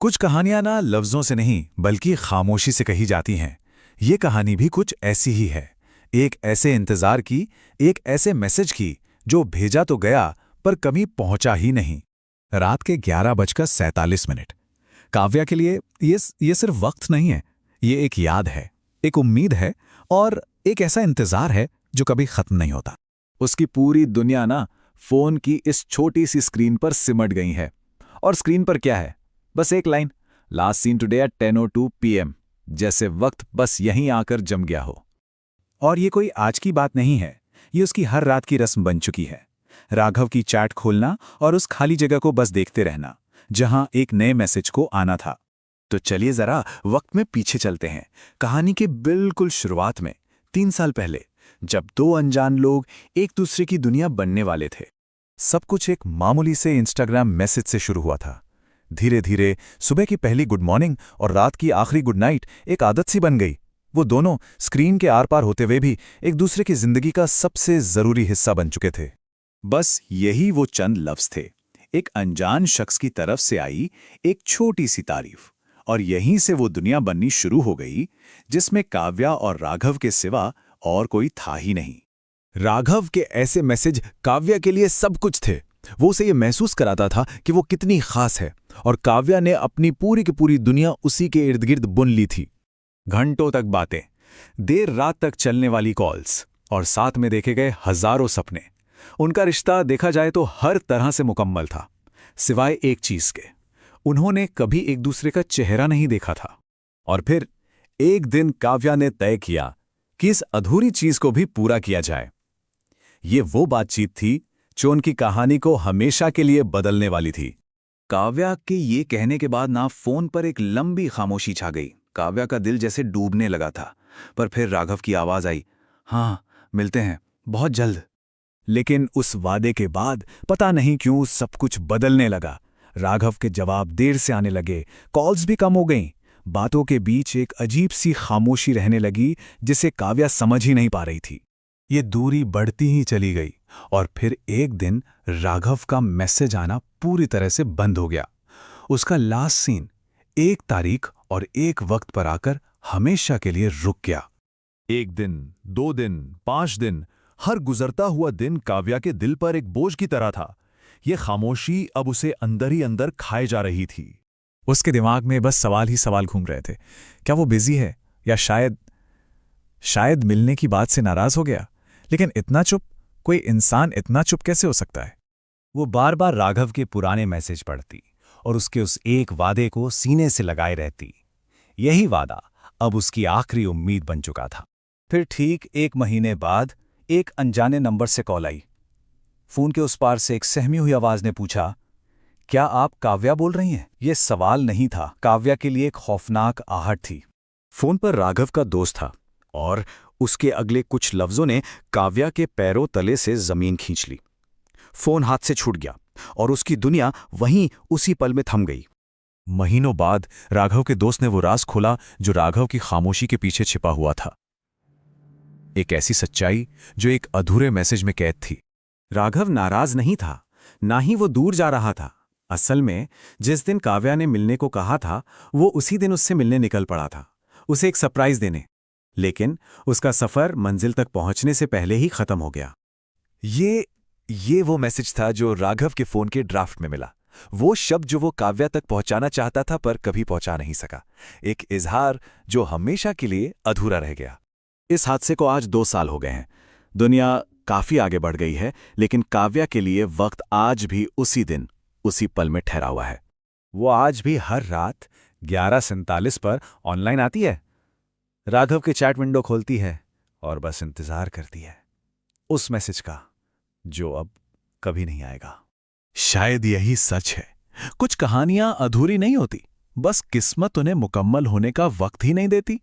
कुछ कहानियां ना लफ्जों से नहीं बल्कि खामोशी से कही जाती हैं। ये कहानी भी कुछ ऐसी ही है। एक ऐसे इंतजार की, एक ऐसे मैसेज की जो भेजा तो गया पर कभी पहुंचा ही नहीं। रात के 11:47। काव्या के लिए ये सिर्फ वक्त नहीं है, ये एक याद है, एक उम्मीद है और एक ऐसा इंतजार है जो कभी खत्म नहीं होता। उसकी पूरी दुनिया ना फोन की इस छोटी सी स्क्रीन पर सिमट गई है। और स्क्रीन पर क्या है? बस एक line, last seen today at 10:02 PM। जैसे वक्त बस यहीं आकर जम गया हो। और ये कोई आज की बात नहीं है, ये उसकी हर रात की रस्म बन चुकी है। राघव की चैट खोलना और उस खाली जगह को बस देखते रहना जहां एक नए मैसेज को आना था। तो चलिए जरा वक्त में पीछे चलते हैं, कहानी के बिल्कुल शुरुआत में, 3 साल पहले, जब दो अनजान लोग एक दूसरे की दुनिया बनने वाले थे। सब कुछ एक मामूली से इंस्टाग्राम मैसेज से शुरू हुआ था। धीरे धीरे सुबह की पहली गुड मॉर्निंग और रात की आखिरी गुड नाइट एक आदत सी बन गई। वो दोनों स्क्रीन के आर पार होते हुए भी एक दूसरे की जिंदगी का सबसे जरूरी हिस्सा बन चुके थे। बस यही वो चंद लफ्ज थे, एक अनजान शख्स की तरफ से आई एक छोटी सी तारीफ, और यहीं से वो दुनिया बननी शुरू हो गई जिसमें काव्या और राघव के सिवा और कोई था ही नहीं। राघव के ऐसे मैसेज काव्या के लिए सब कुछ थे। वो उसे ये महसूस कराता था कि वो कितनी खास है, और काव्या ने अपनी पूरी की पूरी दुनिया उसी के इर्द गिर्द बुन ली थी। घंटों तक बातें, देर रात तक चलने वाली कॉल्स और साथ में देखे गए हजारों सपने। उनका रिश्ता देखा जाए तो हर तरह से मुकम्मल था, सिवाय एक चीज के, उन्होंने कभी एक दूसरे का चेहरा नहीं देखा था। और फिर एक दिन काव्या ने तय किया कि इस अधूरी चीज को भी पूरा किया जाए। ये वो बातचीत थी जो उनकी कहानी को हमेशा के लिए बदलने वाली थी। काव्या के ये कहने के बाद ना फोन पर एक लंबी खामोशी छा गई। काव्या का दिल जैसे डूबने लगा था। पर फिर राघव की आवाज आई, हाँ मिलते हैं, बहुत जल्द। लेकिन उस वादे के बाद पता नहीं क्यों सब कुछ बदलने लगा। राघव के जवाब देर से आने लगे, कॉल्स भी कम हो गईं, बातों के बीच एक अजीब सी खामोशी रहने लगी जिसे काव्या समझ ही नहीं पा रही थी। ये दूरी बढ़ती ही चली गई और फिर एक दिन राघव का मैसेज आना पूरी तरह से बंद हो गया। उसका लास्ट सीन एक तारीख और एक वक्त पर आकर हमेशा के लिए रुक गया। 1 दिन, 2 दिन, 5 दिन, हर गुजरता हुआ दिन काव्या के दिल पर एक बोझ की तरह था। ये खामोशी अब उसे अंदर ही अंदर खाए जा रही थी। उसके दिमाग में बस सवाल ही सवाल घूम रहे थे। क्या वो बिजी है, या शायद मिलने की बात से नाराज हो गया? लेकिन इतना चुप, कोई इंसान इतना चुप कैसे हो सकता है? वो बार बार राघव के पुराने मैसेज पढ़ती और उसके उस एक वादे को सीने से लगाए रहती। यही वादा अब उसकी आखिरी उम्मीद बन चुका था। फिर ठीक 1 महीने बाद एक अनजाने नंबर से कॉल आई। फोन के उस पार से एक सहमी हुई आवाज ने पूछा, क्या आप काव्या बोल रही हैं? यह सवाल नहीं था, काव्या के लिए एक खौफनाक आहट थी। फोन पर राघव का दोस्त था और उसके अगले कुछ लफ्जों ने काव्या के पैरों तले से जमीन खींच ली। फोन हाथ से छूट गया और उसकी दुनिया वहीं उसी पल में थम गई। महीनों बाद राघव के दोस्त ने वो राज खोला जो राघव की खामोशी के पीछे छिपा हुआ था। एक ऐसी सच्चाई जो एक अधूरे मैसेज में कैद थी। राघव नाराज नहीं था, ना ही वो दूर जा रहा था। असल में जिस दिन काव्या ने मिलने को कहा था, वो उसी दिन उससे मिलने निकल पड़ा था, उसे एक सरप्राइज देने। लेकिन उसका सफर मंजिल तक पहुंचने से पहले ही खत्म हो गया। ये वो मैसेज था जो राघव के फोन के ड्राफ्ट में मिला। वो शब्द जो वो काव्या तक पहुंचाना चाहता था पर कभी पहुंचा नहीं सका। एक इजहार जो हमेशा के लिए अधूरा रह गया। इस हादसे को आज 2 साल हो गए हैं। दुनिया काफी आगे बढ़ गई है, लेकिन काव्या के लिए वक्त आज भी उसी दिन, उसी पल में ठहरा हुआ है। वो आज भी हर रात 11:47 पर ऑनलाइन आती है, राघव के चैट विंडो खोलती है और बस इंतजार करती है उस मैसेज का जो अब कभी नहीं आएगा। शायद यही सच है, कुछ कहानियां अधूरी नहीं होती, बस किस्मत उन्हें मुकम्मल होने का वक्त ही नहीं देती।